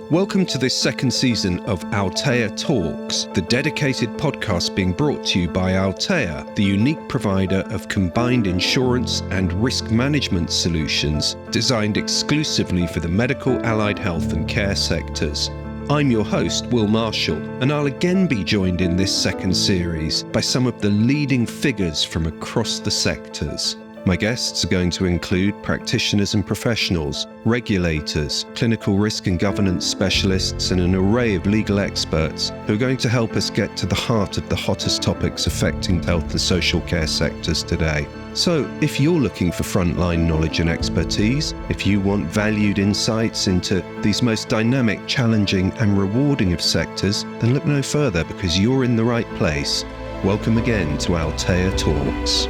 Welcome to this second season of AlteaTalks, the dedicated podcast being brought to you by Altea, the unique provider of combined insurance and risk management solutions designed exclusively for the medical, allied health and care sectors. I'm your host, Will Marshall, and I'll again be joined in this second series by some of the leading figures from across the sectors. My guests are going to include practitioners and professionals, regulators, clinical risk and governance specialists, and an array of legal experts who are going to help us get to the heart of the hottest topics affecting health and social care sectors today. So, if you're looking for frontline knowledge and expertise, if you want valued insights into these most dynamic, challenging, and rewarding of sectors, then look no further because you're in the right place. Welcome again to Altea Talks.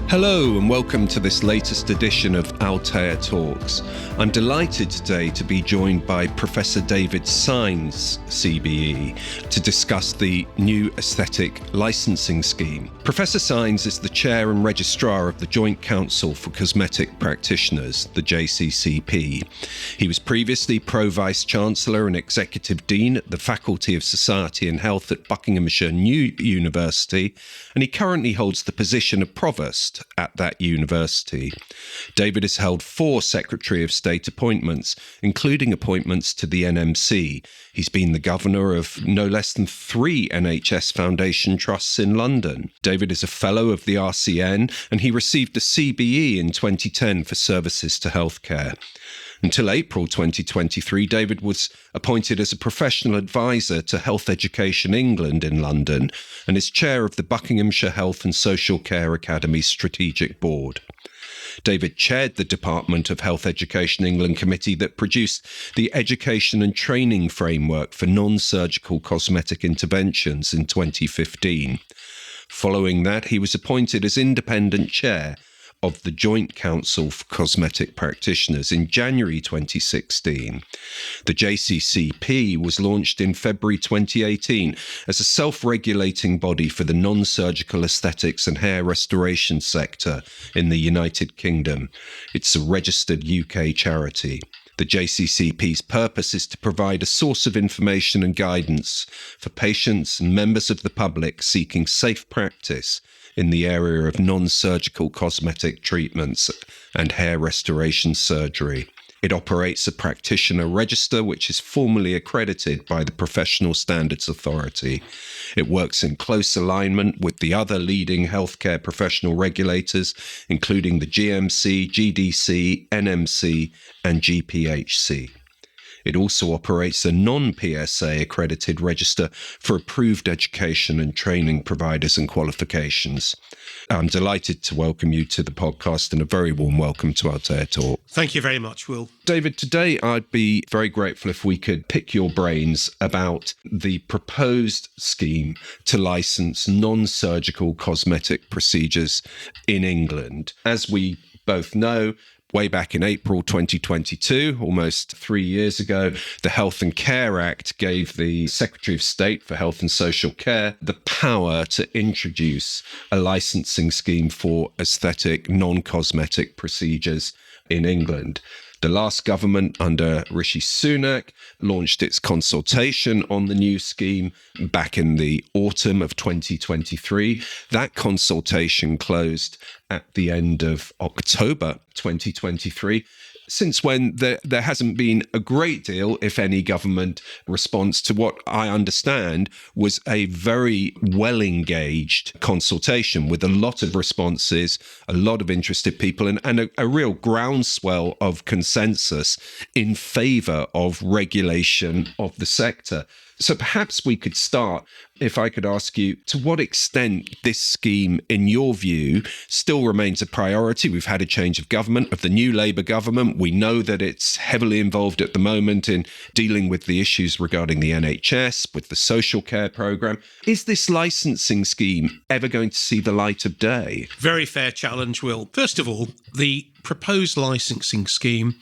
Hello and welcome to this latest edition of Altea Talks. I'm delighted today to be joined by Professor David Saenz, CBE, to discuss the new aesthetic licensing scheme. Professor Saenz is the Chair and Registrar of the Joint Council for Cosmetic Practitioners, the JCCP. He was previously Pro-Vice Chancellor and Executive Dean at the Faculty of Society and Health at Buckinghamshire New University, and he currently holds the position of Provost at that university. David has held 4 Secretary of State appointments, including appointments to the NMC. He's been the governor of no less than 3 NHS Foundation trusts in London. David is a fellow of the RCN, and he received a CBE in 2010 for services to healthcare. Until April 2023, David was appointed as a professional advisor to Health Education England in London and is chair of the Buckinghamshire Health and Social Care Academy Strategic Board. David chaired the Department of Health Education England committee that produced the Education and Training Framework for Non-Surgical Cosmetic Interventions in 2015. Following that, he was appointed as independent chair of the Joint Council for Cosmetic Practitioners in January 2016. The JCCP was launched in February 2018 as a self-regulating body for the non-surgical aesthetics and hair restoration sector in the United Kingdom. It's a registered UK charity. The JCCP's purpose is to provide a source of information and guidance for patients and members of the public seeking safe practice in the area of non-surgical cosmetic treatments and hair restoration surgery. It operates a practitioner register which is formally accredited by the Professional Standards Authority. It works in close alignment with the other leading healthcare professional regulators, including the GMC, GDC, NMC, and GPHC. It also operates a non-PSA accredited register for approved education and training providers and qualifications. I'm delighted to welcome you to the podcast and a very warm welcome to Altea Talk. Thank you very much, Will. David, today I'd be very grateful if we could pick your brains about the proposed scheme to license non-surgical cosmetic procedures in England. As we both know, way back in April 2022, almost 3 years ago, the Health and Care Act gave the Secretary of State for Health and Social Care the power to introduce a licensing scheme for aesthetic, non-cosmetic procedures in England. The last government under Rishi Sunak launched its consultation on the new scheme back in the autumn of 2023. That consultation closed at the end of October 2023. Since when there hasn't been a great deal, if any, government response to what I understand was a very well-engaged consultation with a lot of responses, a lot of interested people, and a real groundswell of consensus in favour of regulation of the sector. So perhaps we could start, if I could ask you, to what extent this scheme, in your view, still remains a priority? We've had a change of government, of the new Labour government. We know that it's heavily involved at the moment in dealing with the issues regarding the NHS, with the social care programme. Is this licensing scheme ever going to see the light of day? Very fair challenge, Will. First of all, the proposed licensing scheme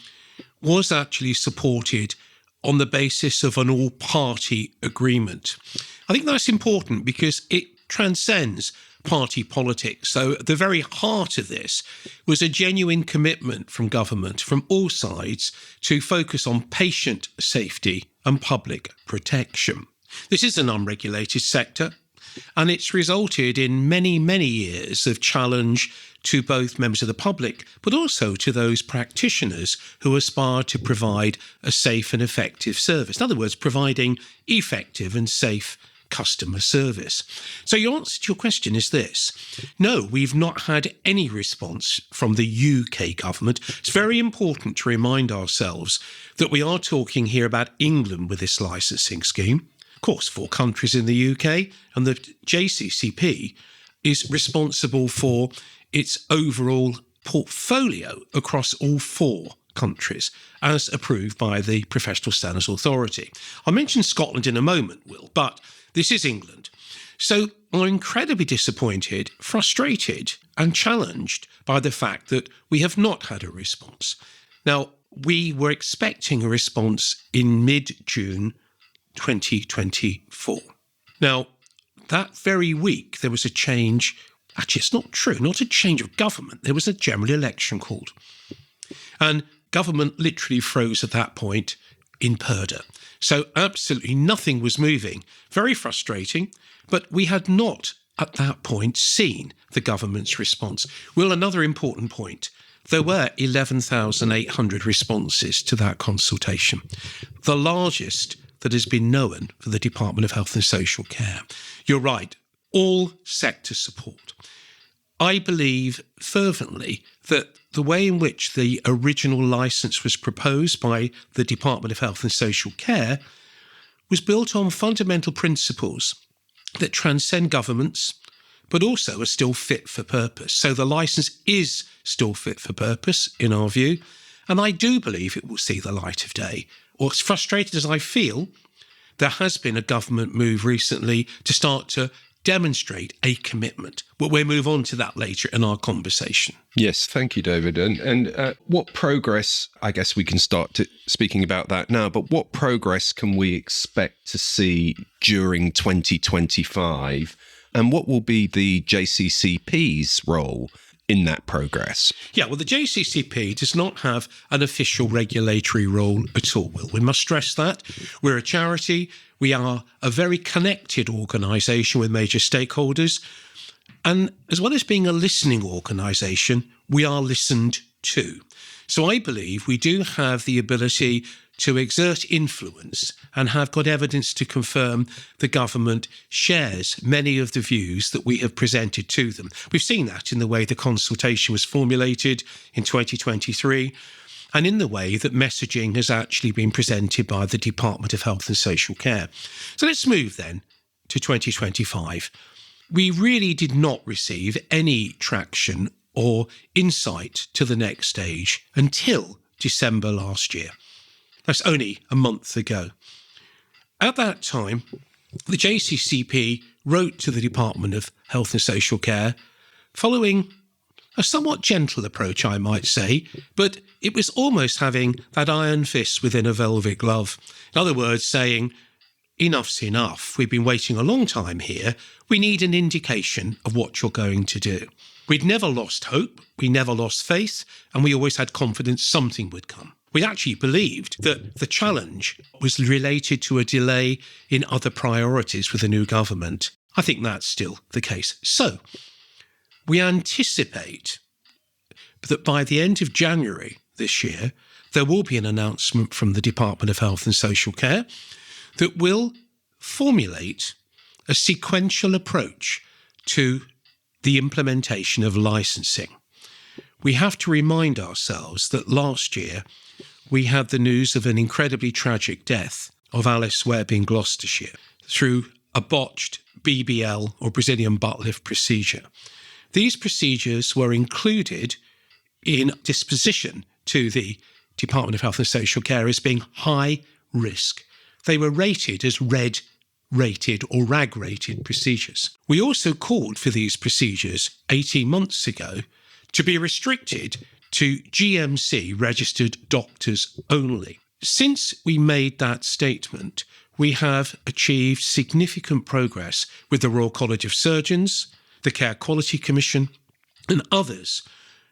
was actually supported on the basis of an all-party agreement. I think that's important because it transcends party politics. So at the very heart of this was a genuine commitment from government, from all sides, to focus on patient safety and public protection. This is an unregulated sector, and it's resulted in many, many years of challenge to both members of the public, but also to those practitioners who aspire to provide a safe and effective service. In other words, providing effective and safe customer service. So your answer to your question is this. No, we've not had any response from the UK government. It's very important to remind ourselves that we are talking here about England with this licensing scheme. Of course, 4 countries in the UK, and the JCCP is responsible for its overall portfolio across all 4 countries, as approved by the Professional Standards Authority. I'll mention Scotland in a moment, Will, but this is England. So I'm incredibly disappointed, frustrated, and challenged by the fact that we have not had a response. Now, we were expecting a response in mid-June 2024. Now, that very week, there was a change. Actually, it's not true, not a change of government. There was a general election called. And government literally froze at that point in purdah. So absolutely nothing was moving. Very frustrating, but we had not at that point seen the government's response. Well, another important point. There were 11,800 responses to that consultation, the largest that has been known for the Department of Health and Social Care. You're right, all sector support. I believe fervently that the way in which the original licence was proposed by the Department of Health and Social Care was built on fundamental principles that transcend governments, but also are still fit for purpose. So the licence is still fit for purpose, in our view, and I do believe it will see the light of day. Or as frustrated as I feel, there has been a government move recently to start to demonstrate a commitment. But we'll move on to that later in our conversation. Yes, thank you, David. And what progress, I guess we can start speaking about that now, but what progress can we expect to see during 2025? And what will be the JCCP's role in that progress? Yeah, well, the JCCP does not have an official regulatory role at all, Will. We must stress that. We're a charity. We are a very connected organisation with major stakeholders. And as well as being a listening organisation, we are listened to. So I believe we do have the ability to exert influence and have got evidence to confirm the government shares many of the views that we have presented to them. We've seen that in the way the consultation was formulated in 2023 and in the way that messaging has actually been presented by the Department of Health and Social Care. So let's move then to 2025. We really did not receive any traction or insight to the next stage until December last year. That's only a month ago. At that time, the JCCP wrote to the Department of Health and Social Care following a somewhat gentle approach, I might say, but it was almost having that iron fist within a velvet glove. In other words, saying, enough's enough. We've been waiting a long time here. We need an indication of what you're going to do. We'd never lost hope. We never lost faith. And we always had confidence something would come. We actually believed that the challenge was related to a delay in other priorities with the new government. I think that's still the case. So we anticipate that by the end of January this year, there will be an announcement from the Department of Health and Social Care that will formulate a sequential approach to the implementation of licensing. We have to remind ourselves that last year we had the news of an incredibly tragic death of Alice Webb in Gloucestershire through a botched BBL or Brazilian butt lift procedure. These procedures were included in disposition to the Department of Health and Social Care as being high risk. They were rated as red rated or RAG rated procedures. We also called for these procedures 18 months ago to be restricted to GMC registered doctors only. Since we made that statement, we have achieved significant progress with the Royal College of Surgeons, the Care Quality Commission, and others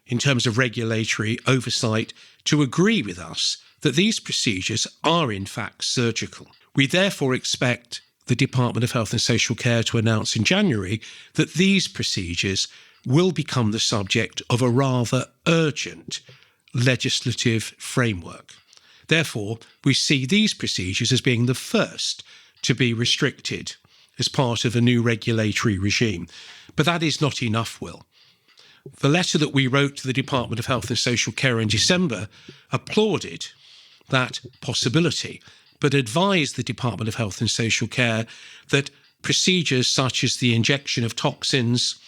in terms of regulatory oversight to agree with us that these procedures are in fact surgical. We therefore expect the Department of Health and Social Care to announce in January that these procedures will become the subject of a rather urgent legislative framework. Therefore, we see these procedures as being the first to be restricted as part of a new regulatory regime. But that is not enough, Will. The letter that we wrote to the Department of Health and Social Care in December applauded that possibility, but advised the Department of Health and Social Care that procedures such as the injection of toxins,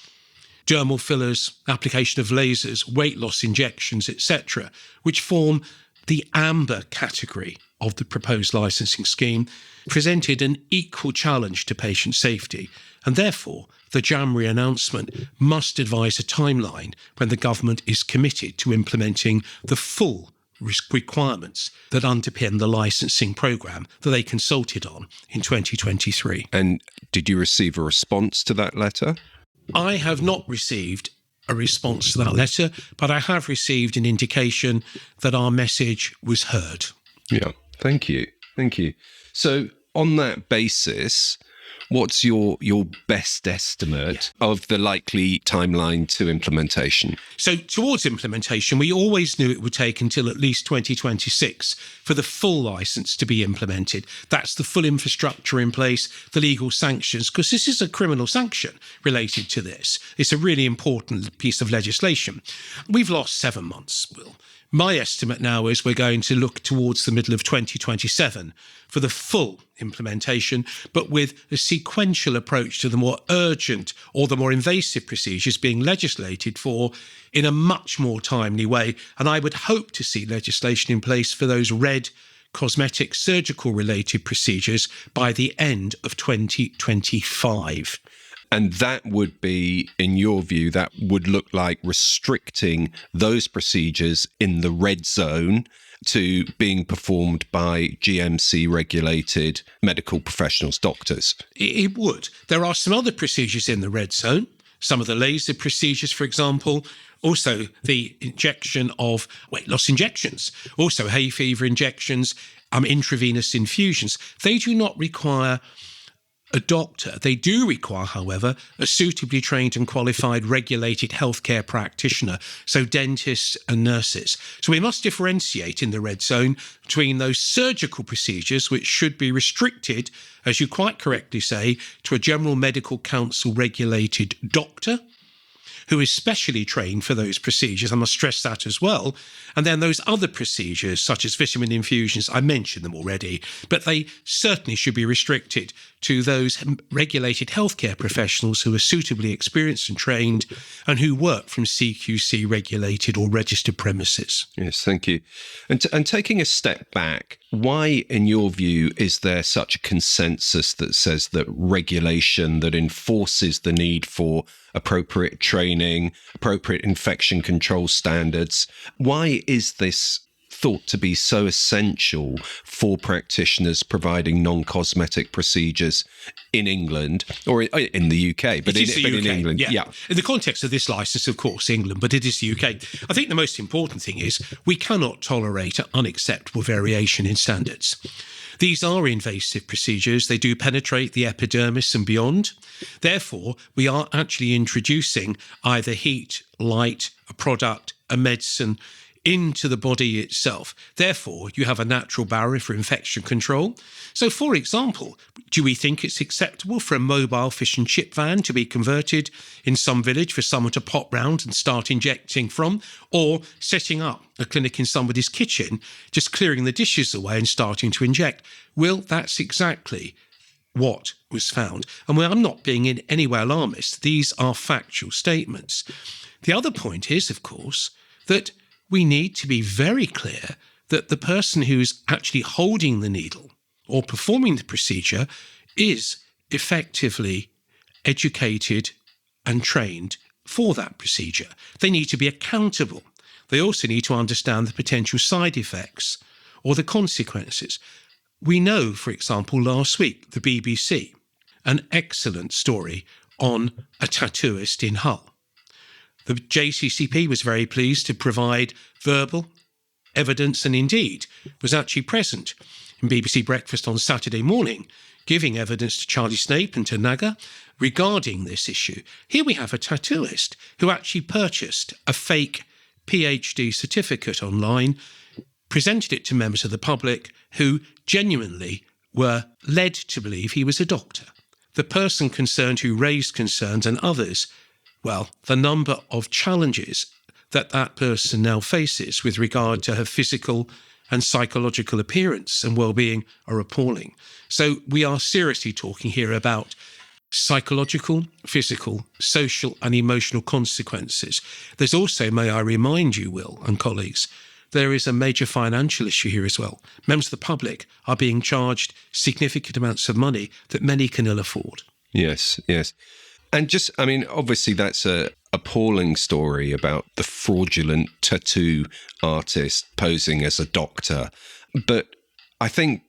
dermal fillers, application of lasers, weight loss injections, etc., which form the amber category of the proposed licensing scheme, presented an equal challenge to patient safety, and therefore the January announcement must advise a timeline when the government is committed to implementing the full requirements that underpin the licensing programme that they consulted on in 2023. And did you receive a response to that letter? I have not received a response to that letter, but I have received an indication that our message was heard. Yeah, thank you. Thank you. So on that basis, what's your best estimate of the likely timeline to implementation? So towards implementation, we always knew it would take until at least 2026 for the full licence to be implemented. That's the full infrastructure in place, the legal sanctions, because this is a criminal sanction related to this. It's a really important piece of legislation. We've lost 7 months, Will. My estimate now is we're going to look towards the middle of 2027 for the full implementation, but with a sequential approach to the more urgent or the more invasive procedures being legislated for in a much more timely way. And I would hope to see legislation in place for those red cosmetic surgical related procedures by the end of 2025. And that would be, in your view, that would look like restricting those procedures in the red zone to being performed by GMC-regulated medical professionals, doctors. It would. There are some other procedures in the red zone, some of the laser procedures, for example, also the injection of weight loss injections, also hay fever injections, intravenous infusions. They do not require a doctor. They do require, however, a suitably trained and qualified regulated healthcare practitioner, so dentists and nurses. So we must differentiate in the red zone between those surgical procedures, which should be restricted, as you quite correctly say, to a General Medical Council regulated doctor who is specially trained for those procedures. I must stress that as well. And then those other procedures, such as vitamin infusions, I mentioned them already, but they certainly should be restricted to those regulated healthcare professionals who are suitably experienced and trained and who work from CQC regulated or registered premises. Yes, thank you. And taking a step back, why, in your view, is there such a consensus that says that regulation that enforces the need for appropriate training, appropriate infection control standards, why is this thought to be so essential for practitioners providing non-cosmetic procedures in England or in the UK, but in England? Yeah. In the context of this licence, of course, England, but it is the UK. I think the most important thing is we cannot tolerate unacceptable variation in standards. These are invasive procedures. They do penetrate the epidermis and beyond. Therefore, we are actually introducing either heat, light, a product, a medicine into the body itself. Therefore, you have a natural barrier for infection control. So, for example, do we think it's acceptable for a mobile fish and chip van to be converted in some village for someone to pop round and start injecting from, or setting up a clinic in somebody's kitchen, just clearing the dishes away and starting to inject? Well, that's exactly what was found. And I'm not being in any way alarmist. These are factual statements. The other point is, of course, that we need to be very clear that the person who's actually holding the needle or performing the procedure is effectively educated and trained for that procedure. They need to be accountable. They also need to understand the potential side effects or the consequences. We know, for example, last week, the BBC, an excellent story on a tattooist in Hull. The JCCP was very pleased to provide verbal evidence and indeed was actually present in BBC Breakfast on Saturday morning, giving evidence to Charlie Snape and to Naga regarding this issue. Here we have a tattooist who actually purchased a fake PhD certificate online, presented it to members of the public who genuinely were led to believe he was a doctor. The person concerned who raised concerns and others, well, the number of challenges that person now faces with regard to her physical and psychological appearance and well-being are appalling. So we are seriously talking here about psychological, physical, social and emotional consequences. There's also, may I remind you, Will and colleagues, there is a major financial issue here as well. Members of the public are being charged significant amounts of money that many can ill afford. Yes. And just, I mean, obviously that's a appalling story about the fraudulent tattoo artist posing as a doctor. But I think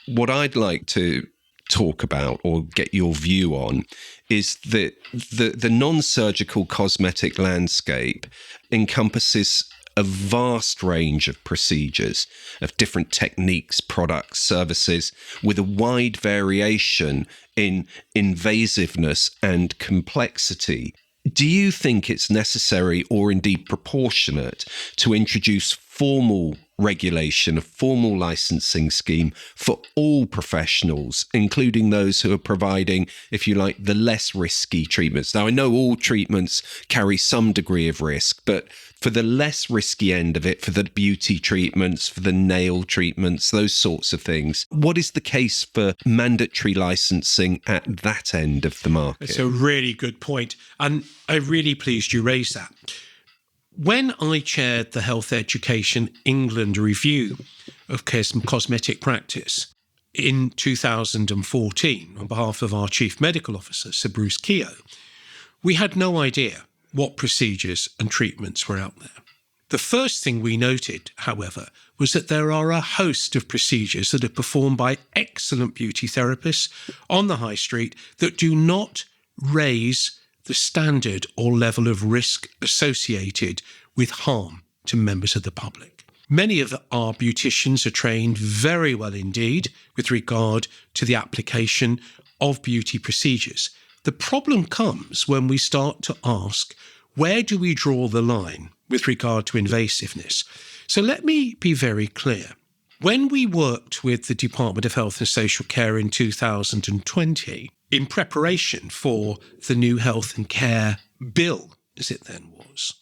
what I'd like to talk about or get your view on is that the non-surgical cosmetic landscape encompasses a vast range of procedures, of different techniques, products, services, with a wide variation in invasiveness and complexity. Do you think it's necessary or indeed proportionate to introduce formal regulation, a formal licensing scheme for all professionals, including those who are providing, if you like, the less risky treatments? Now, I know all treatments carry some degree of risk, but for the less risky end of it, for the beauty treatments, for the nail treatments, those sorts of things, what is the case for mandatory licensing at that end of the market? It's a really good point, and I'm really pleased you raised that. When I chaired the Health Education England review of cosmetic practice in 2014 on behalf of our Chief Medical Officer, Sir Bruce Keogh, we had no idea what procedures and treatments were out there. The first thing we noted, however, was that there are a host of procedures that are performed by excellent beauty therapists on the high street that do not raise the standard or level of risk associated with harm to members of the public. Many of our beauticians are trained very well indeed with regard to the application of beauty procedures. The problem comes when we start to ask, where do we draw the line with regard to invasiveness? So let me be very clear. When we worked with the Department of Health and Social Care in 2020, in preparation for the new Health and Care Bill, as it then was,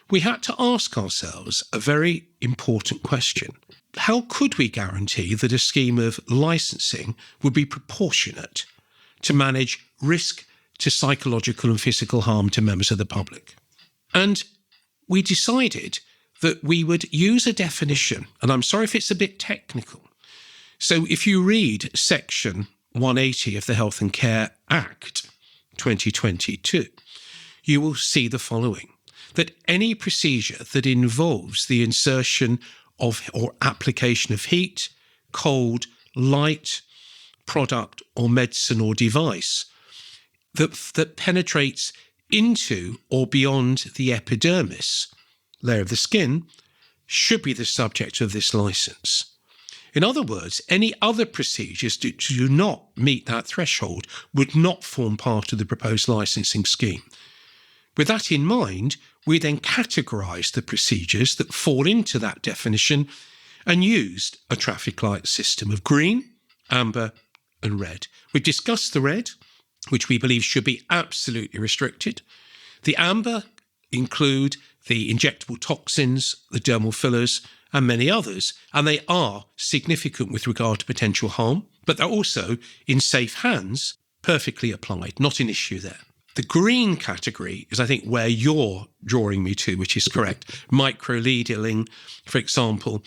we had to ask ourselves a very important question. How could we guarantee that a scheme of licensing would be proportionate to manage risk to psychological and physical harm to members of the public? And we decided that we would use a definition, and I'm sorry if it's a bit technical. So if you read Section 180 of the Health and Care Act 2022, you will see the following, that any procedure that involves the insertion of or application of heat, cold, light, product or medicine or device that penetrates into or beyond the epidermis layer of the skin should be the subject of this license. In other words, any other procedures that do not meet that threshold would not form part of the proposed licensing scheme. With that in mind, we then categorised the procedures that fall into that definition and used a traffic light system of green, amber and red. We discussed the red, which we believe should be absolutely restricted. The amber include the injectable toxins, the dermal fillers, and many others, and they are significant with regard to potential harm, but they're also in safe hands, perfectly applied, not an issue there. The green category is, I think, where you're drawing me to, which is correct. Microneedling, for example.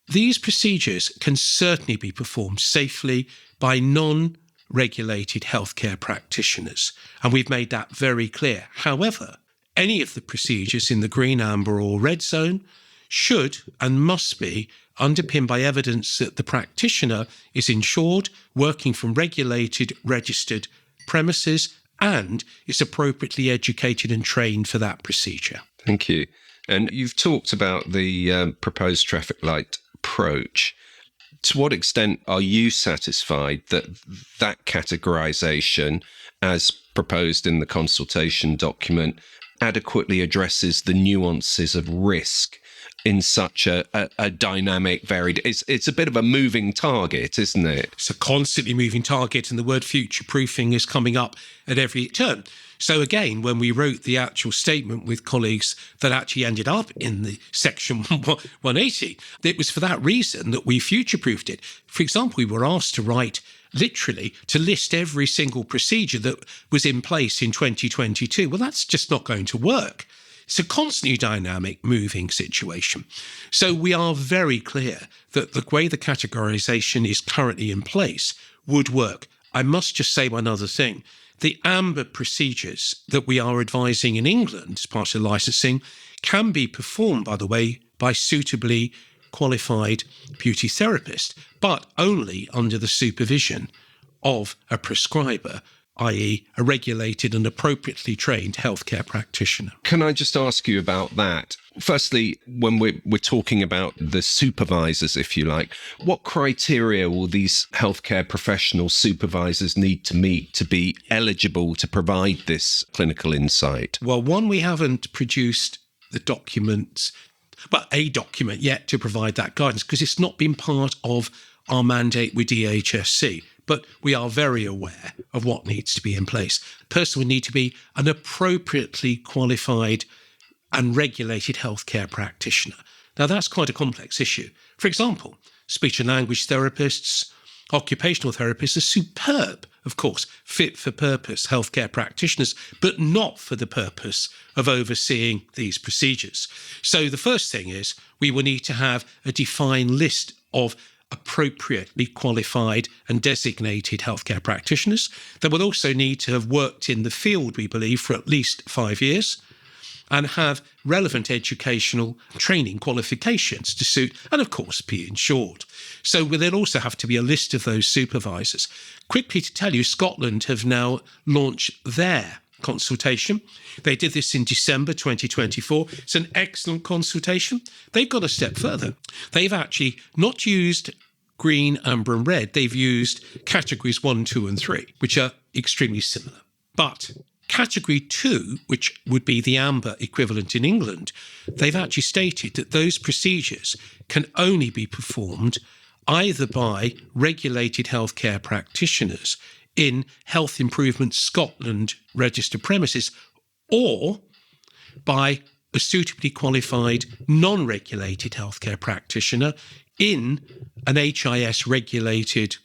These procedures can certainly be performed safely by non-regulated healthcare practitioners, and we've made that very clear. However, any of the procedures in the green, amber or red zone should and must be underpinned by evidence that the practitioner is insured, working from regulated, registered premises and is appropriately educated and trained for that procedure. Thank you. And you've talked about the proposed traffic light approach. To what extent are you satisfied that that categorization, as proposed in the consultation document, adequately addresses the nuances of risk in such a dynamic, varied... It's a bit of a moving target, isn't it? It's a constantly moving target, and the word future-proofing is coming up at every turn. So again, when we wrote the actual statement with colleagues that actually ended up in the section 180, it was for that reason that we future-proofed it. For example, we were asked to write, literally, to list every single procedure that was in place in 2022. Well, that's just not going to work. It's a constantly dynamic, moving situation. So we are very clear that the way the categorization is currently in place would work. I must just say one other thing. The amber procedures that we are advising in England as part of licensing can be performed, by the way, by suitably qualified beauty therapists, but only under the supervision of a prescriber, i.e. a regulated and appropriately trained healthcare practitioner. Can I just ask you about that? Firstly, when we're talking about the supervisors, if you like, what criteria will these healthcare professional supervisors need to meet to be eligible to provide this clinical insight? Well, one, we haven't produced the documents, well, a document yet to provide that guidance, because it's not been part of our mandate with DHSC. But we are very aware of what needs to be in place. The person would need to be an appropriately qualified and regulated healthcare practitioner. Now, that's quite a complex issue. For example, speech and language therapists, occupational therapists are superb, of course, fit for purpose healthcare practitioners, but not for the purpose of overseeing these procedures. So the first thing is we will need to have a defined list of appropriately qualified and designated healthcare practitioners. They will also need to have worked in the field, we believe, for at least 5 years and have relevant educational training qualifications to suit, and of course be insured. So there'll also have to be a list of those supervisors. Quickly to tell you, Scotland have now launched their consultation. They did this in December 2024. It's an excellent consultation. They've got a step further. They've actually not used green, amber and red. They've used categories 1, 2 and 3, which are extremely similar. But category 2, which would be the amber equivalent in England, they've actually stated that those procedures can only be performed either by regulated healthcare practitioners in Health Improvement Scotland registered premises, or by a suitably qualified non-regulated healthcare practitioner in an HIS regulated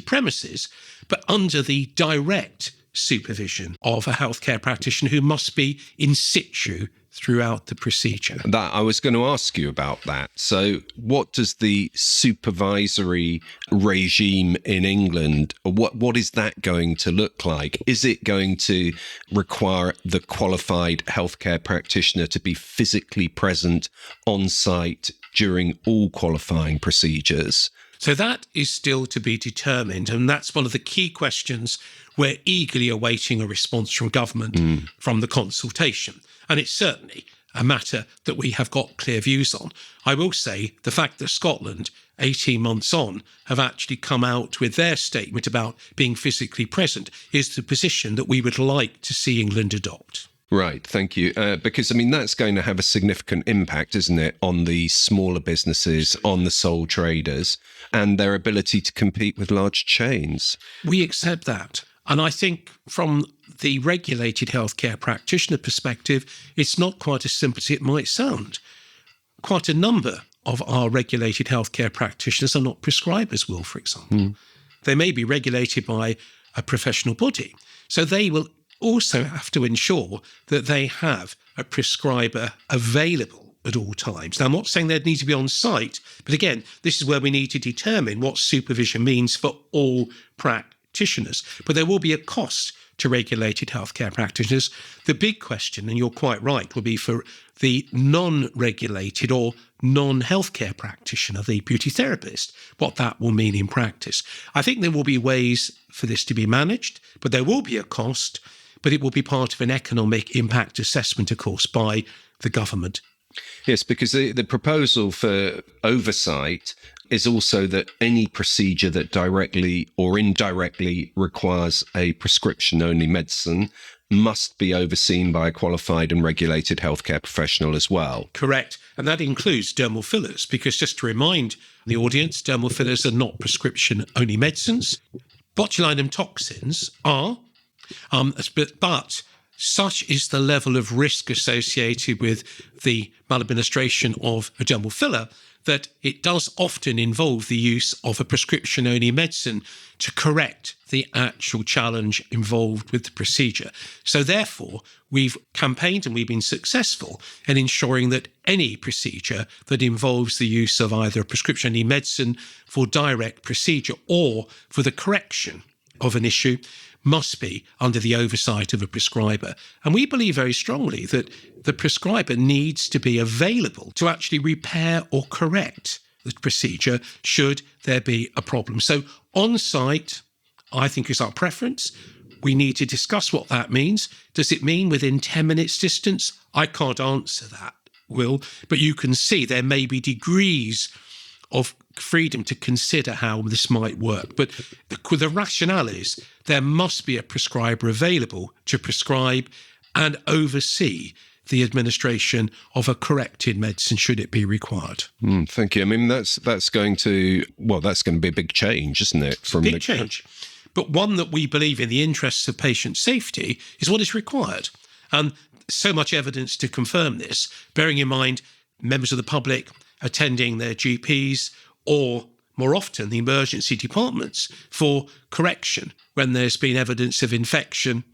premises, but under the direct supervision of a healthcare practitioner who must be in situ throughout the procedure. That I was going to ask you about that. So what does the supervisory regime in England, what is that going to look like? Is it going to require the qualified healthcare practitioner to be physically present on site during all qualifying procedures? So that is still to be determined, and that's one of the key questions we're eagerly awaiting a response from government from the consultation. And it's certainly a matter that we have got clear views on. I will say the fact that Scotland, 18 months on, have actually come out with their statement about being physically present is the position that we would like to see England adopt. Right, thank you. Because, I mean, that's going to have a significant impact, isn't it, on the smaller businesses, on the sole traders, and their ability to compete with large chains. We accept that. And I think from the regulated healthcare practitioner perspective, it's not quite as simple as it might sound. Quite a number of our regulated healthcare practitioners are not prescribers, Will, for example. They may be regulated by a professional body. So they will also have to ensure that they have a prescriber available at all times. Now, I'm not saying they'd need to be on site, but again, this is where we need to determine what supervision means for all practitioners. But there will be a cost to regulated healthcare practitioners. The big question, and you're quite right, will be for the non-regulated or non-healthcare practitioner, the beauty therapist, what that will mean in practice. I think there will be ways for this to be managed, but there will be a cost, but it will be part of an economic impact assessment, of course, by the government. Yes, because the proposal for oversight is also that any procedure that directly or indirectly requires a prescription-only medicine must be overseen by a qualified and regulated healthcare professional as well. Correct. And that includes dermal fillers, because just to remind the audience, dermal fillers are not prescription-only medicines. Botulinum toxins are, but such is the level of risk associated with the maladministration of a dermal filler that it does often involve the use of a prescription-only medicine to correct the actual challenge involved with the procedure. So therefore, we've campaigned and we've been successful in ensuring that any procedure that involves the use of either a prescription-only medicine for direct procedure or for the correction of an issue must be under the oversight of a prescriber. And we believe very strongly that the prescriber needs to be available to actually repair or correct the procedure should there be a problem. So on-site, I think, is our preference. We need to discuss what that means. Does it mean within 10 minutes distance? I can't answer that, Will, but you can see there may be degrees of freedom to consider how this might work. But the rationale is there must be a prescriber available to prescribe and oversee the administration of a corrected medicine should it be required. Thank you. I mean, that's going to be a big change, isn't it? Big change. But one that we believe in the interests of patient safety is what is required. And so much evidence to confirm this, bearing in mind members of the public attending their GPs or more often the emergency departments for correction when there's been evidence of infection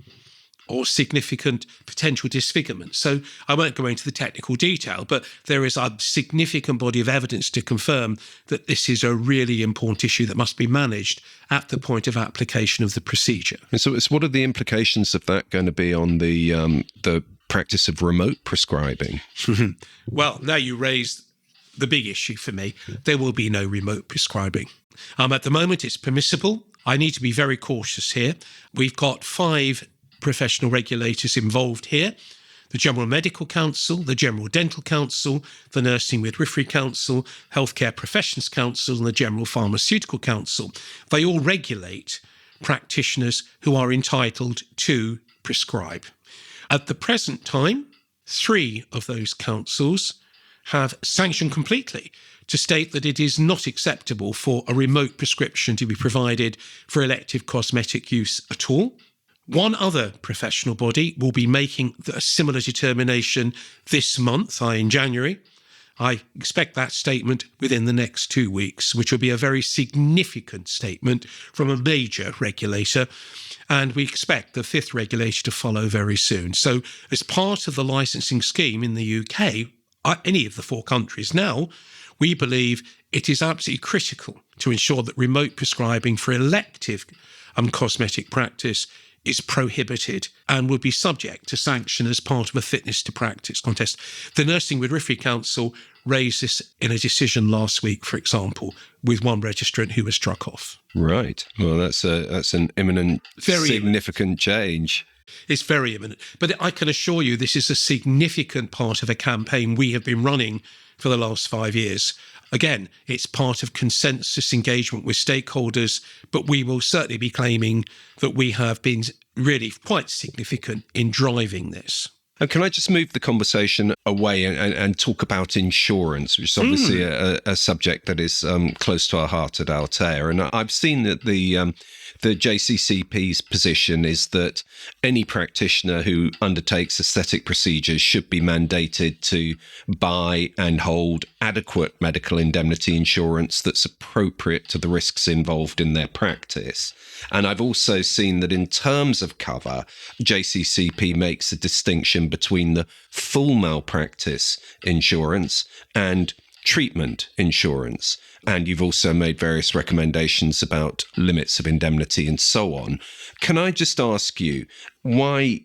or significant potential disfigurement. So I won't go into the technical detail, but there is a significant body of evidence to confirm that this is a really important issue that must be managed at the point of application of the procedure. And so what are the implications of that going to be on the practice of remote prescribing? Well, now you raise the big issue for me. There will be no remote prescribing. At the moment, it's permissible. I need to be very cautious here. We've got 5 professional regulators involved here: the General Medical Council, the General Dental Council, the Nursing Midwifery Council, Healthcare Professions Council, and the General Pharmaceutical Council. They all regulate practitioners who are entitled to prescribe. At the present time, 3 of those councils have sanctioned completely to state that it is not acceptable for a remote prescription to be provided for elective cosmetic use at all. One other professional body will be making a similar determination this month, in January. I expect that statement within the next 2 weeks, which will be a very significant statement from a major regulator. And we expect the 5th regulator to follow very soon. So as part of the licensing scheme in the UK, any of the 4 countries now, we believe it is absolutely critical to ensure that remote prescribing for elective cosmetic practice is prohibited and would be subject to sanction as part of a fitness to practice contest. The Nursing Midwifery Council raised this in a decision last week, for example, with one registrant who was struck off. Right. Well, that's an imminent, very significant change. It's very imminent. But I can assure you this is a significant part of a campaign we have been running for the last 5 years. Again, it's part of consensus engagement with stakeholders, but we will certainly be claiming that we have been really quite significant in driving this. And can I just move the conversation away and talk about insurance, which is obviously a subject that is close to our heart at Altea. And I've seen that the JCCP's position is that any practitioner who undertakes aesthetic procedures should be mandated to buy and hold adequate medical indemnity insurance that's appropriate to the risks involved in their practice. And I've also seen that in terms of cover, JCCP makes a distinction between the full malpractice insurance and treatment insurance. And you've also made various recommendations about limits of indemnity and so on. Can I just ask you why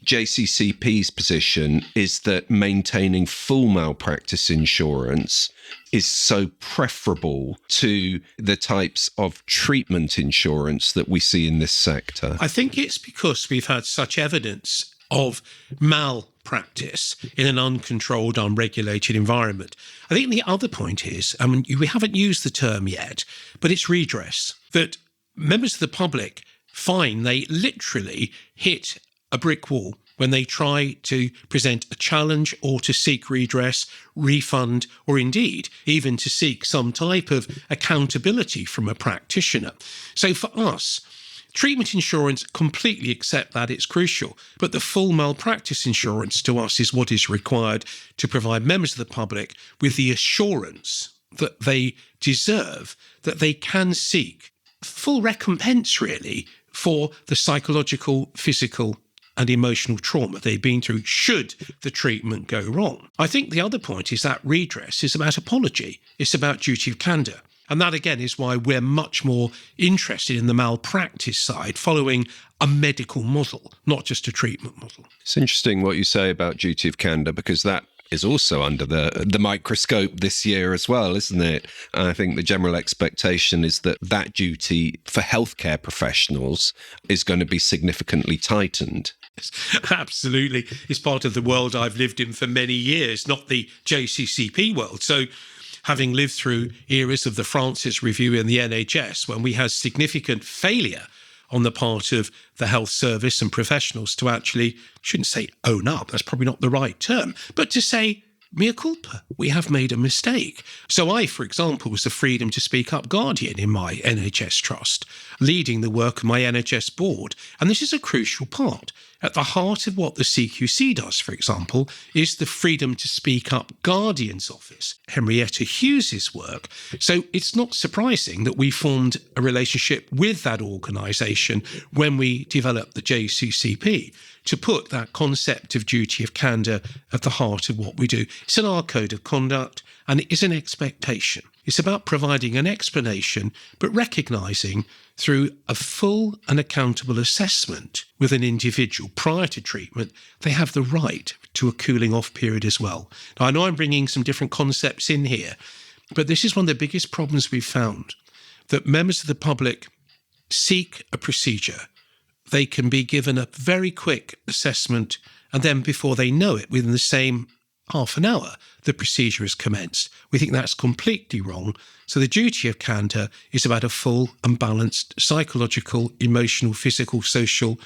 JCCP's position is that maintaining full malpractice insurance is so preferable to the types of treatment insurance that we see in this sector? I think it's because we've had such evidence of malpractice in an uncontrolled, unregulated environment. I think the other point is, we haven't used the term yet, but it's redress. That members of the public find they literally hit a brick wall when they try to present a challenge or to seek redress, refund, or indeed even to seek some type of accountability from a practitioner. So for us, treatment insurance, completely accept that it's crucial, but the full malpractice insurance to us is what is required to provide members of the public with the assurance that they deserve, that they can seek full recompense really for the psychological, physical and emotional trauma they've been through should the treatment go wrong. I think the other point is that redress is about apology. It's about duty of candour. And that, again, is why we're much more interested in the malpractice side, following a medical model, not just a treatment model. It's interesting what you say about duty of candour, because that is also under the microscope this year as well, isn't it? I think the general expectation is that that duty for healthcare professionals is going to be significantly tightened. Absolutely. It's part of the world I've lived in for many years, not the JCCP world. So having lived through eras of the Francis Review in the NHS, when we had significant failure on the part of the health service and professionals to actually, shouldn't say own up, that's probably not the right term, but to say, mea culpa, we have made a mistake. So I, for example, was the Freedom to Speak Up guardian in my NHS trust, leading the work of my NHS board. And this is a crucial part. At the heart of what the CQC does, for example, is the Freedom to Speak Up Guardian's Office, Henrietta Hughes's work. So it's not surprising that we formed a relationship with that organisation when we developed the JCCP to put that concept of duty of candour at the heart of what we do. It's in our code of conduct and it is an expectation. It's about providing an explanation, but recognising through a full and accountable assessment with an individual prior to treatment, they have the right to a cooling off period as well. Now, I know I'm bringing some different concepts in here, but this is one of the biggest problems we've found, that members of the public seek a procedure. They can be given a very quick assessment, and then before they know it, within the same half an hour, the procedure is commenced. We think that's completely wrong. So the duty of candour is about a full and balanced psychological, emotional, physical, social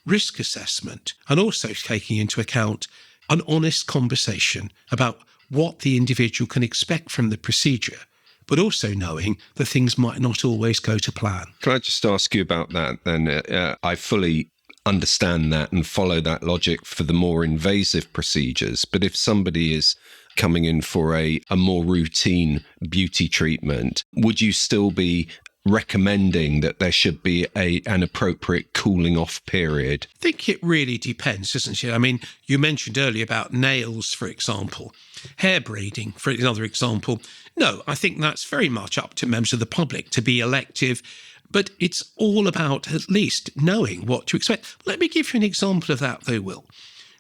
risk assessment, and also taking into account an honest conversation about what the individual can expect from the procedure, but also knowing that things might not always go to plan. Can I just ask you about that then? I fully understand that and follow that logic for the more invasive procedures. But if somebody is coming in for a more routine beauty treatment, would you still be recommending that there should be an appropriate cooling off period? I think it really depends, doesn't it? I mean, you mentioned earlier about nails, for example, hair braiding, for another example. No, I think that's very much up to members of the public to be elective, but it's all about at least knowing what to expect. Let me give you an example of that, though, Will.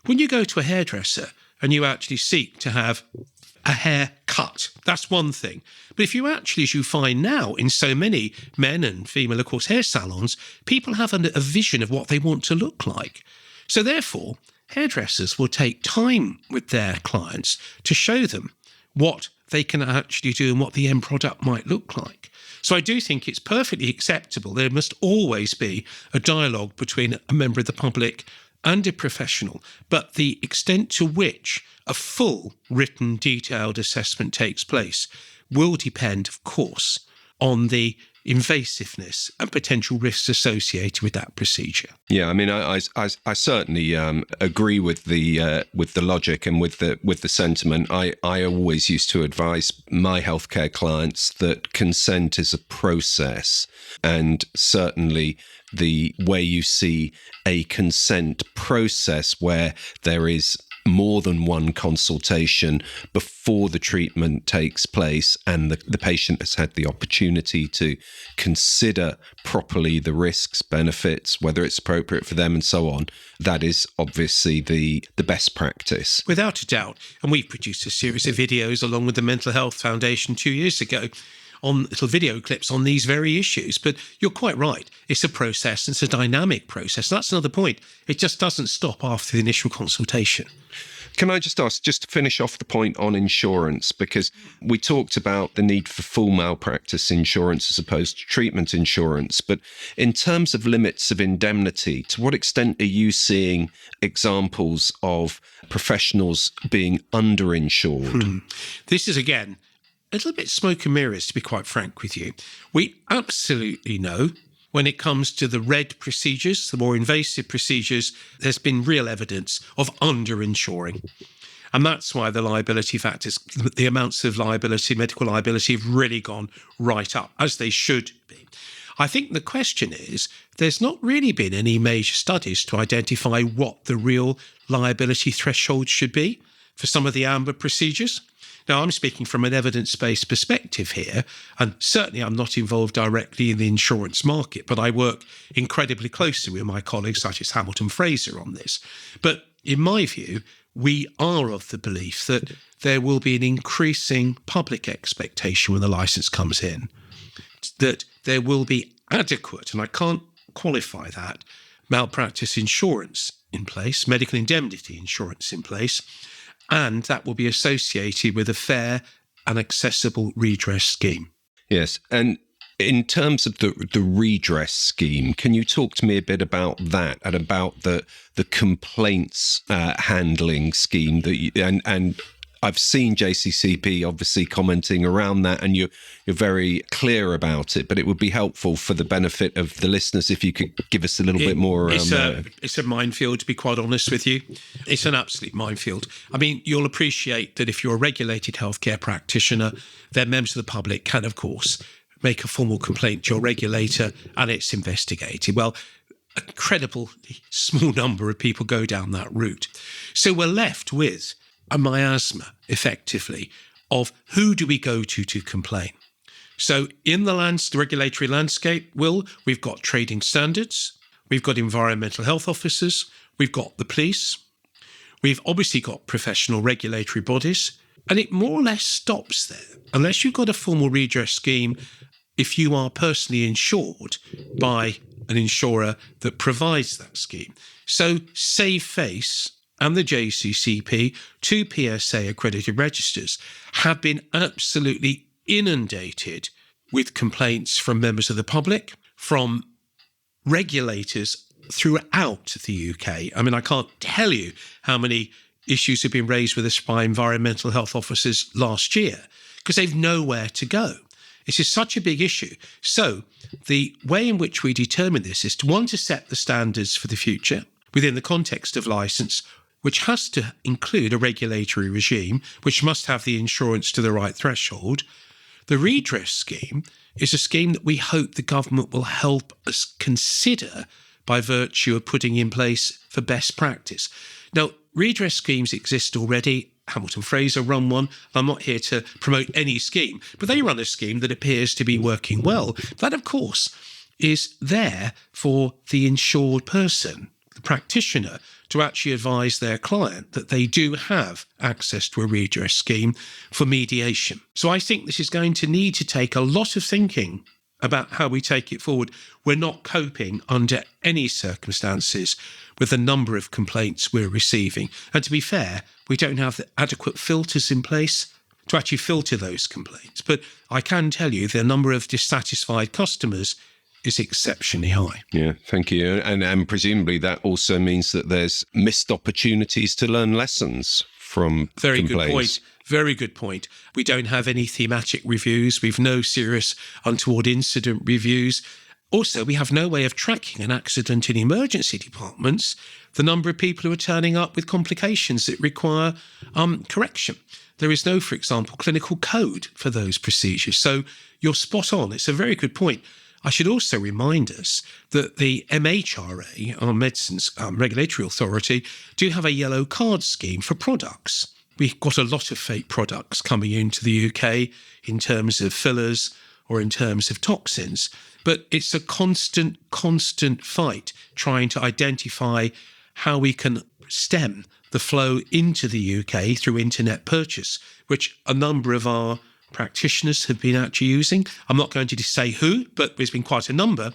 When you go to a hairdresser and you actually seek to have a hair cut, that's one thing. But if you actually, as you find now in so many men and female, of course, hair salons, people have a vision of what they want to look like. So therefore, hairdressers will take time with their clients to show them what they can actually do and what the end product might look like. So I do think it's perfectly acceptable. There must always be a dialogue between a member of the public and a professional, but the extent to which a full written detailed assessment takes place will depend, of course, on the invasiveness and potential risks associated with that procedure. Yeah, I mean, I certainly agree with the logic and with the sentiment. I always used to advise my healthcare clients that consent is a process, and certainly the way you see a consent process where there is more than one consultation before the treatment takes place, and the patient has had the opportunity to consider properly the risks, benefits, whether it's appropriate for them and so on. That is obviously the best practice. Without a doubt. And we've produced a series of videos along with the Mental Health Foundation 2 years ago on little video clips on these very issues. But you're quite right. It's a process. It's a dynamic process. That's another point. It just doesn't stop after the initial consultation. Can I just ask, just to finish off the point on insurance, because we talked about the need for full malpractice insurance as opposed to treatment insurance, but in terms of limits of indemnity, to what extent are you seeing examples of professionals being underinsured? This is, again, a little bit smoke and mirrors, to be quite frank with you. We absolutely know when it comes to the RED procedures, the more invasive procedures, there's been real evidence of underinsuring. And that's why the liability factors, the amounts of liability, medical liability, have really gone right up, as they should be. I think the question is, there's not really been any major studies to identify what the real liability threshold should be for some of the amber procedures. Now, I'm speaking from an evidence-based perspective here, and certainly I'm not involved directly in the insurance market, but I work incredibly closely with my colleagues such as Hamilton Fraser on this. But in my view, we are of the belief that there will be an increasing public expectation when the licence comes in, that there will be adequate, and I can't qualify that, malpractice insurance in place, medical indemnity insurance in place, and that will be associated with a fair and accessible redress scheme. Yes. And in terms of the redress scheme, can you talk to me a bit about that and about the complaints handling scheme that and I've seen JCCP obviously commenting around that, and you're very clear about it, but it would be helpful for the benefit of the listeners if you could give us a little bit more around that. It's a minefield, to be quite honest with you. It's an absolute minefield. I mean, you'll appreciate that if you're a regulated healthcare practitioner, then members of the public can, of course, make a formal complaint to your regulator and it's investigated. Well, a incredibly small number of people go down that route. So we're left with a miasma, effectively, of who do we go to complain. So in the regulatory landscape, we've got trading standards, we've got environmental health officers, we've got the police, we've obviously got professional regulatory bodies, and it more or less stops there. Unless you've got a formal redress scheme, if you are personally insured by an insurer that provides that scheme. So Save Face and the JCCP, two PSA accredited registers, have been absolutely inundated with complaints from members of the public, from regulators throughout the UK. I mean, I can't tell you how many issues have been raised with us by environmental health officers last year, because they've nowhere to go. This is such a big issue. So the way in which we determine this is to set the standards for the future within the context of licence, which has to include a regulatory regime, which must have the insurance to the right threshold. The redress scheme is a scheme that we hope the government will help us consider by virtue of putting in place for best practice. Now, redress schemes exist already. Hamilton Fraser run one. I'm not here to promote any scheme, but they run a scheme that appears to be working well. That, of course, is there for the insured person, the practitioner, to actually advise their client that they do have access to a redress scheme for mediation. So I think this is going to need to take a lot of thinking about how we take it forward. We're not coping under any circumstances with the number of complaints we're receiving. And to be fair, we don't have the adequate filters in place to actually filter those complaints. But I can tell you the number of dissatisfied customers is exceptionally high. Yeah, thank you. And presumably that also means that there's missed opportunities to learn lessons from Very complaints. good point. Very good point. We don't have any thematic reviews. We've no serious untoward incident reviews. Also, we have no way of tracking an accident in emergency departments, the number of people who are turning up with complications that require correction. There is no, for example, clinical code for those procedures. So you're spot on. It's a very good point. I should also remind us that the MHRA, our Medicines Regulatory Authority, do have a yellow card scheme for products. We've got a lot of fake products coming into the UK in terms of fillers or in terms of toxins, but it's a constant fight trying to identify how we can stem the flow into the UK through internet purchase, which a number of our practitioners have been actually using. I'm not going to say who, but there's been quite a number.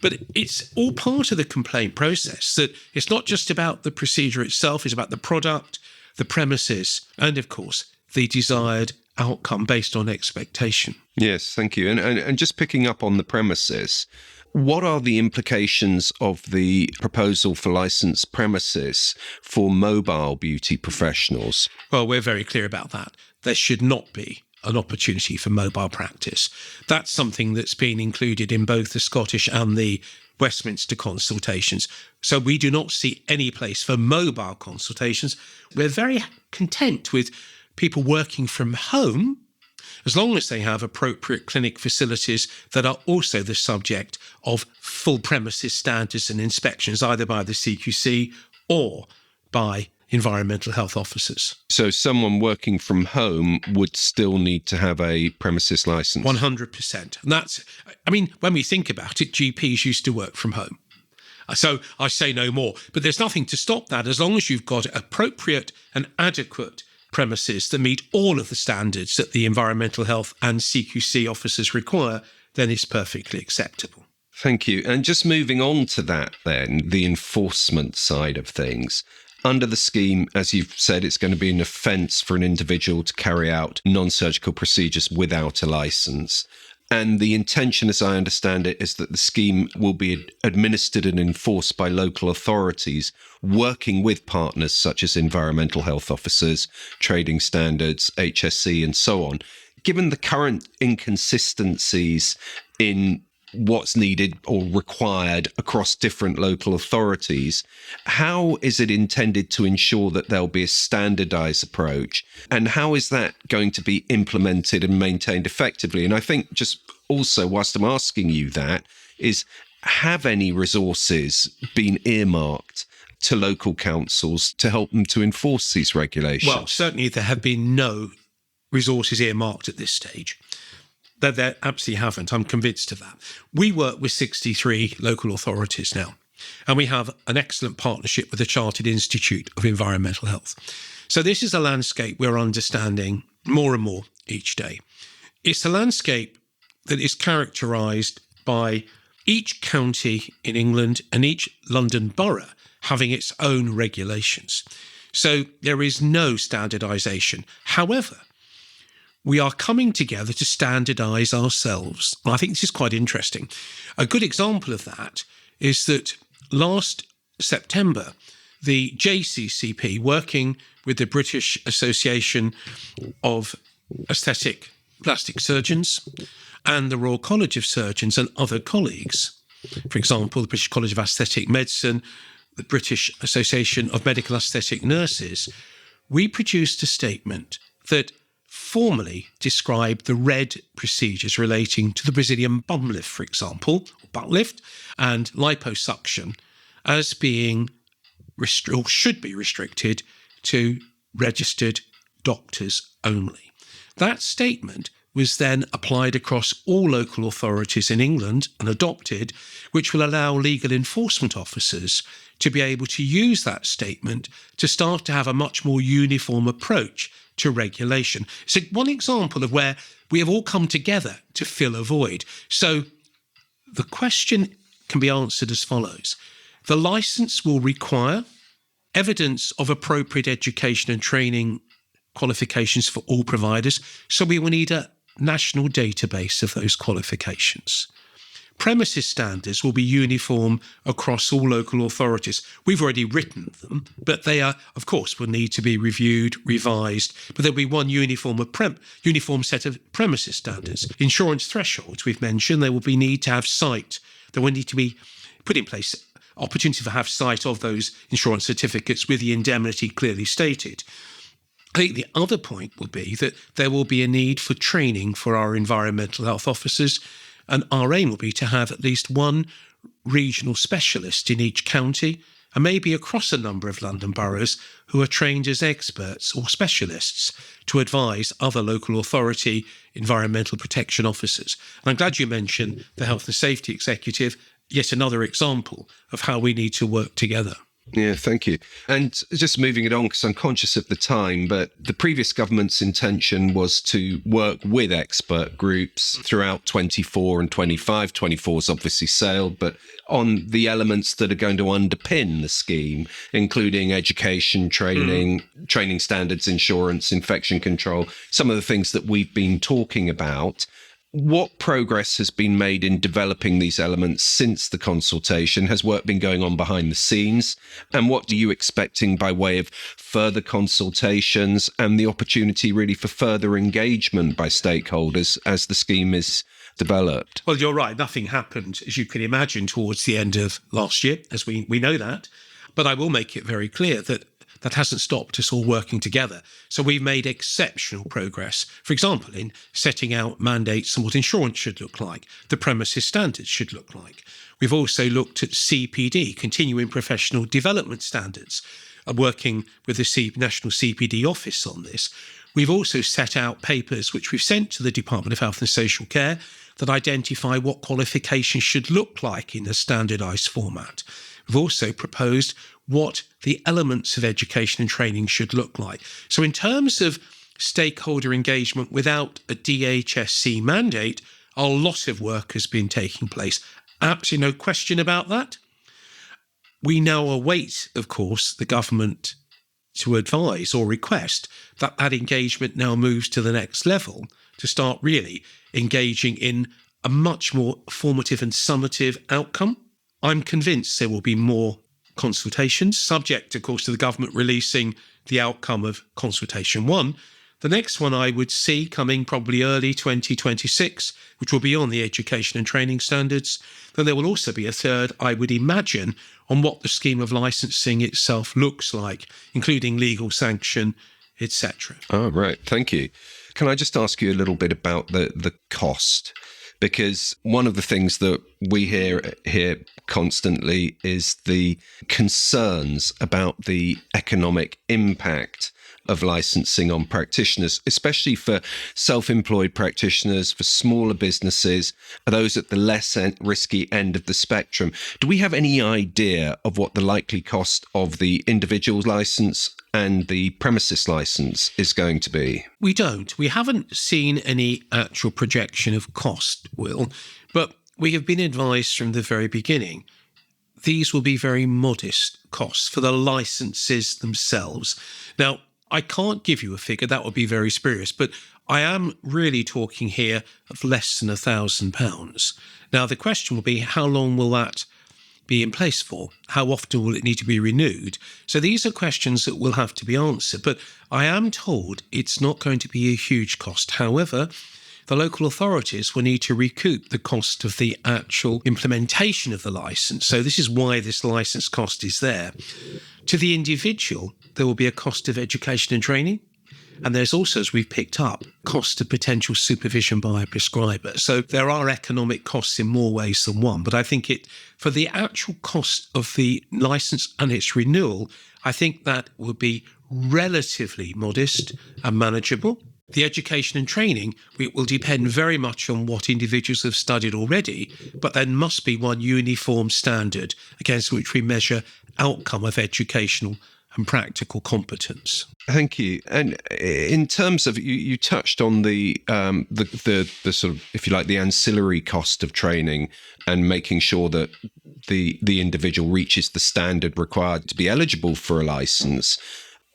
But it's all part of the complaint process, that it's not just about the procedure itself, it's about the product, the premises, and of course, the desired outcome based on expectation. Yes, thank you. And just picking up on the premises, what are the implications of the proposal for licensed premises for mobile beauty professionals? Well, we're very clear about that. There should not be an opportunity for mobile practice. That's something that's been included in both the Scottish and the Westminster consultations. So we do not see any place for mobile consultations. We're very content with people working from home, as long as they have appropriate clinic facilities that are also the subject of full premises standards and inspections, either by the CQC or by environmental health officers. So someone working from home would still need to have a premises license? 100%. And that's, I mean, when we think about it, GPs used to work from home. So I say no more. But there's nothing to stop that. As long as you've got appropriate and adequate premises that meet all of the standards that the environmental health and CQC officers require, then it's perfectly acceptable. Thank you. And just moving on to that then, the enforcement side of things. Under the scheme, as you've said, it's going to be an offence for an individual to carry out non-surgical procedures without a licence. And the intention, as I understand it, is that the scheme will be administered and enforced by local authorities working with partners such as environmental health officers, trading standards, HSE, and so on. Given the current inconsistencies in what's needed or required across different local authorities, how is it intended to ensure that there'll be a standardised approach? And how is that going to be implemented and maintained effectively? And I think just also, whilst I'm asking you that, is have any resources been earmarked to local councils to help them to enforce these regulations? Well, certainly there have been no resources earmarked at this stage. They absolutely haven't. I'm convinced of that. We work with 63 local authorities now, and we have an excellent partnership with the Chartered Institute of Environmental Health. So this is a landscape we're understanding more and more each day. It's a landscape that is characterised by each county in England and each London borough having its own regulations. So there is no standardisation. However, we are coming together to standardise ourselves. And I think this is quite interesting. A good example of that is that last September, the JCCP, working with the British Association of Aesthetic Plastic Surgeons and the Royal College of Surgeons and other colleagues, for example, the British College of Aesthetic Medicine, the British Association of Medical Aesthetic Nurses, we produced a statement that formally described the RED procedures relating to the Brazilian bum lift, for example, butt lift, and liposuction as being or should be restricted to registered doctors only. That statement was then applied across all local authorities in England and adopted, which will allow legal enforcement officers to be able to use that statement to start to have a much more uniform approach to regulation. So one example of where we have all come together to fill a void. So the question can be answered as follows. The licence will require evidence of appropriate education and training qualifications for all providers. So we will need a national database of those qualifications. Premises standards will be uniform across all local authorities. We've already written them, but they are, of course, will need to be reviewed, revised, but there'll be one uniform set of premises standards. Insurance thresholds, we've mentioned, there will be need to have sight. There will need to be put in place opportunity to have sight of those insurance certificates with the indemnity clearly stated. I think the other point will be that there will be a need for training for our environmental health officers And our aim will be to have at least one regional specialist in each county, and maybe across a number of London boroughs, who are trained as experts or specialists to advise other local authority environmental protection officers. And I'm glad you mentioned the Health and Safety Executive, yet another example of how we need to work together. Yeah, thank you. And just moving it on, because I'm conscious of the time, but the previous government's intention was to work with expert groups throughout 24 and 25. 24 is obviously sailed, but on the elements that are going to underpin the scheme, including education, training standards, insurance, infection control, some of the things that we've been talking about. What progress has been made in developing these elements since the consultation? Has work been going on behind the scenes? And what are you expecting by way of further consultations and the opportunity really for further engagement by stakeholders as the scheme is developed? Well, you're right. Nothing happened, as you can imagine, towards the end of last year, as we know that. But I will make it very clear that that hasn't stopped us all working together. So we've made exceptional progress, for example, in setting out mandates on what insurance should look like, the premises standards should look like. We've also looked at CPD, continuing professional development standards, working with the National CPD office on this. We've also set out papers which we've sent to the Department of Health and Social Care that identify what qualifications should look like in a standardised format. We've also proposed what the elements of education and training should look like. So in terms of stakeholder engagement without a DHSC mandate, a lot of work has been taking place. Absolutely no question about that. We now await, of course, the government to advise or request that that engagement now moves to the next level to start really engaging in a much more formative and summative outcome. I'm convinced there will be more consultations, subject, of course, to the government releasing the outcome of consultation 1. The next one I would see coming probably early 2026, which will be on the education and training standards. Then there will also be a third, I would imagine, on what the scheme of licensing itself looks like, including legal sanction, etc. Oh, right. Thank you. Can I just ask you a little bit about the cost? Because one of the things that we hear here constantly is the concerns about the economic impact of licensing on practitioners, especially for self-employed practitioners, for smaller businesses, those at the less risky end of the spectrum. Do we have any idea of what the likely cost of the individual license and the premises license is going to be? We don't. We haven't seen any actual projection of cost, Will, but we have been advised from the very beginning these will be very modest costs for the licenses themselves. Now, I can't give you a figure, that would be very spurious, but I am really talking here of less than £1,000. Now, the question will be, how long will that be in place for? How often will it need to be renewed? So these are questions that will have to be answered, but I am told it's not going to be a huge cost. However, the local authorities will need to recoup the cost of the actual implementation of the licence. So this is why this licence cost is there. To the individual, there will be a cost of education and training. And there's also, as we've picked up, cost of potential supervision by a prescriber. So there are economic costs in more ways than one. But I think for the actual cost of the licence and its renewal, I think that would be relatively modest and manageable. The education and training will depend very much on what individuals have studied already, but there must be one uniform standard against which we measure outcome of educational and practical competence. Thank you. And in terms of, you touched on the sort of, if you like, the ancillary cost of training and making sure that the individual reaches the standard required to be eligible for a license.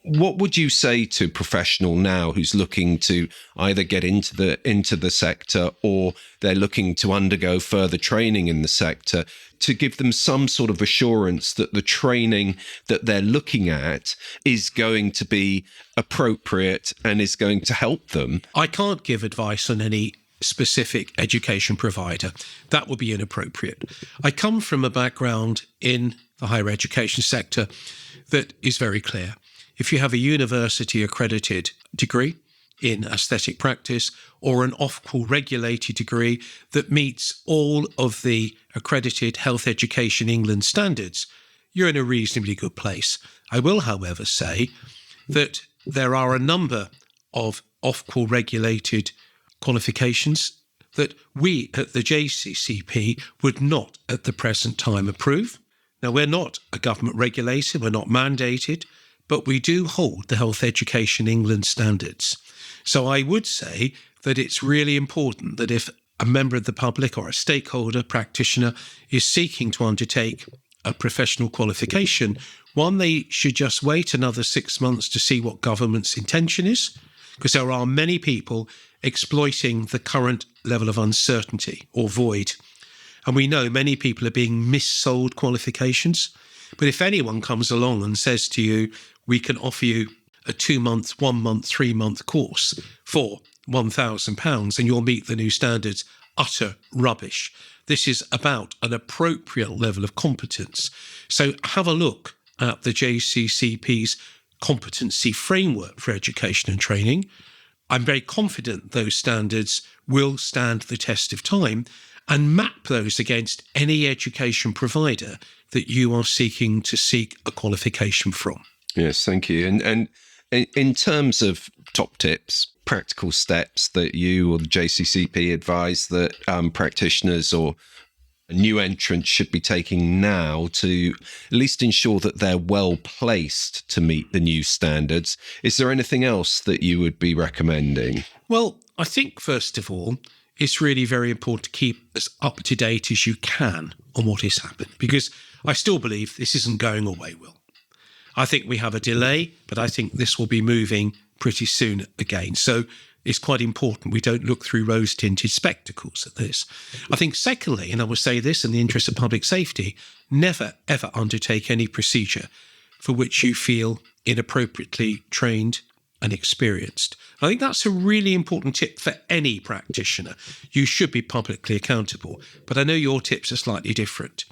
What would you say to a professional now who's looking to either get into the sector or they're looking to undergo further training in the sector to give them some sort of assurance that the training that they're looking at is going to be appropriate and is going to help them? I can't give advice on any specific education provider. That would be inappropriate. I come from a background in the higher education sector that is very clear. If you have a university accredited degree, in aesthetic practice or an off-call regulated degree that meets all of the accredited Health Education England standards, you're in a reasonably good place. I will, however, say that there are a number of off-call regulated qualifications that we at the JCCP would not at the present time approve. Now, we're not a government regulator, we're not mandated, but we do hold the Health Education England standards. So I would say that it's really important that if a member of the public or a stakeholder practitioner is seeking to undertake a professional qualification, one, they should just wait another 6 months to see what government's intention is, because there are many people exploiting the current level of uncertainty or void. And we know many people are being missold qualifications. But if anyone comes along and says to you, we can offer you a 2-month, 1 month, 3-month course for £1,000 and you'll meet the new standards, utter rubbish. This is about an appropriate level of competence. So have a look at the JCCP's competency framework for education and training. I'm very confident those standards will stand the test of time, and map those against any education provider that you are seeking to seek a qualification from. Yes, thank you. And in terms of top tips, practical steps that you or the JCCP advise that practitioners or new entrants should be taking now to at least ensure that they're well placed to meet the new standards, is there anything else that you would be recommending? Well, I think, first of all, it's really very important to keep as up to date as you can on what is happening, because I still believe this isn't going away, Will. I think we have a delay, but I think this will be moving pretty soon again. So it's quite important we don't look through rose-tinted spectacles at this. I think secondly, and I will say this in the interest of public safety, never, ever undertake any procedure for which you feel inappropriately trained and experienced. I think that's a really important tip for any practitioner. You should be publicly accountable, but I know your tips are slightly different.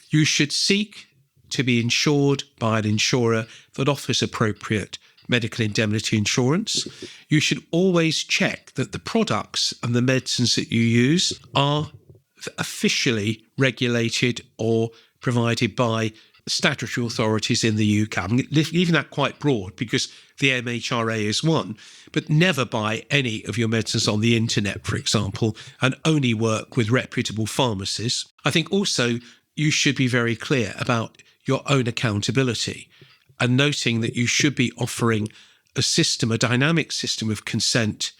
You should seek to be insured by an insurer that offers appropriate medical indemnity insurance. You should always check that the products and the medicines that you use are officially regulated or provided by statutory authorities in the UK. I'm leaving that quite broad because the MHRA is one, but never buy any of your medicines on the internet, for example, and only work with reputable pharmacies. I think also you should be very clear about your own accountability and noting that you should be offering a system, a dynamic system of consent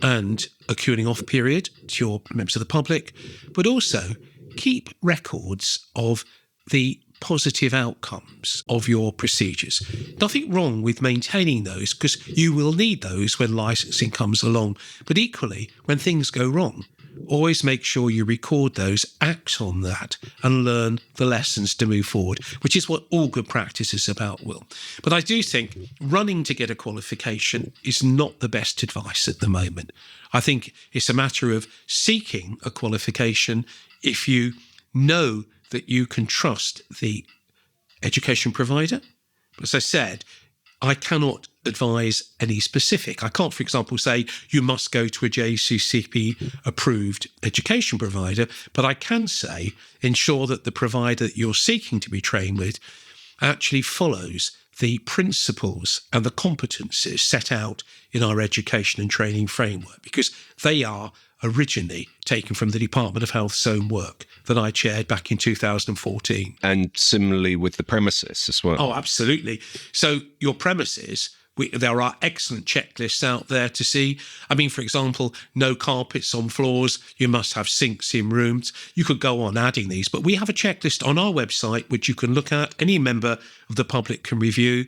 and a cooling off period to your members of the public, but also keep records of the positive outcomes of your procedures. Nothing wrong with maintaining those, because you will need those when licensing comes along. But equally, when things go wrong, always make sure you record those, act on that, and learn the lessons to move forward, which is what all good practice is about, Will. But I do think running to get a qualification is not the best advice at the moment. I think it's a matter of seeking a qualification if you know that you can trust the education provider. As I said, I cannot advise any specific. I can't, for example, say you must go to a JCCP approved education provider, but I can say ensure that the provider that you're seeking to be trained with actually follows the principles and the competencies set out in our education and training framework, because they are originally taken from the Department of Health's own work that I chaired back in 2014. And similarly with the premises as well. Oh, absolutely. So your premises, there are excellent checklists out there to see. I mean, for example, no carpets on floors. You must have sinks in rooms. You could go on adding these, but we have a checklist on our website, which you can look at. Any member of the public can review.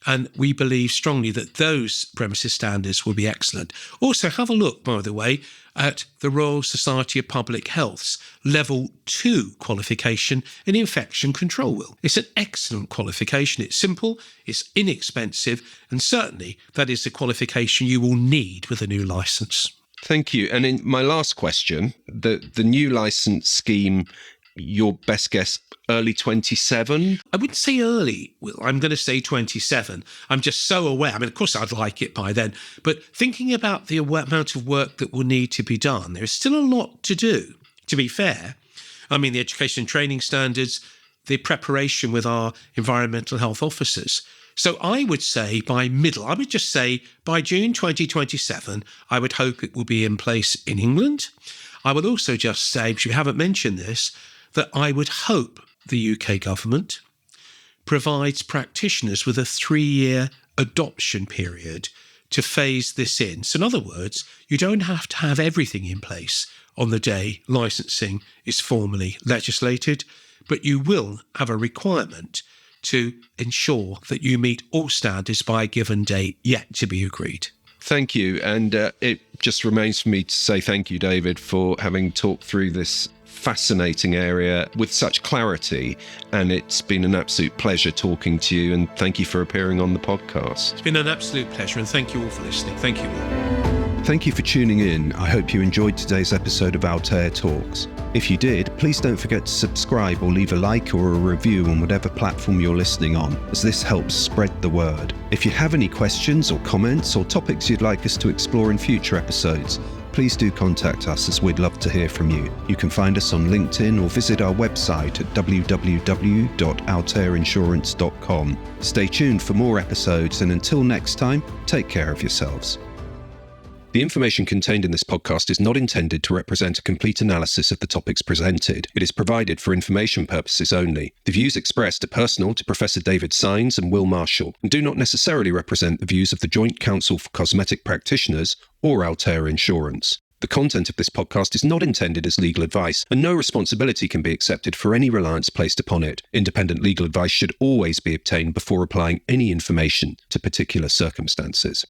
And we believe strongly that those premises standards will be excellent. Also, have a look, by the way, at the Royal Society of Public Health's Level 2 qualification in infection control, Will. It's an excellent qualification. It's simple, it's inexpensive, and certainly that is the qualification you will need with a new licence. Thank you. And in my last question, the new licence scheme your best guess, early 27? I wouldn't say early, Will. I'm going to say 27. I'm just so aware. I mean, of course, I'd like it by then. But thinking about the amount of work that will need to be done, there is still a lot to do, to be fair. I mean, the education and training standards, the preparation with our environmental health officers. So I would say by June 2027, I would hope it will be in place in England. I would also just say, because we haven't mentioned this, that I would hope the UK government provides practitioners with a 3-year adoption period to phase this in. So in other words, you don't have to have everything in place on the day licensing is formally legislated, but you will have a requirement to ensure that you meet all standards by a given date yet to be agreed. Thank you. And it just remains for me to say thank you, David, for having talked through this fascinating area with such clarity. And it's been an absolute pleasure talking to you. And thank you for appearing on the podcast. It's been an absolute pleasure. And thank you all for listening. Thank you all. Thank you for tuning in. I hope you enjoyed today's episode of AlteaTalks. If you did, please don't forget to subscribe or leave a like or a review on whatever platform you're listening on, as this helps spread the word. If you have any questions or comments or topics you'd like us to explore in future episodes, please do contact us, as we'd love to hear from you. You can find us on LinkedIn or visit our website at www.alteainsurance.com. Stay tuned for more episodes, and until next time, take care of yourselves. The information contained in this podcast is not intended to represent a complete analysis of the topics presented. It is provided for information purposes only. The views expressed are personal to Professor David Sines and Will Marshall, and do not necessarily represent the views of the Joint Council for Cosmetic Practitioners or Altea Insurance. The content of this podcast is not intended as legal advice, and no responsibility can be accepted for any reliance placed upon it. Independent legal advice should always be obtained before applying any information to particular circumstances.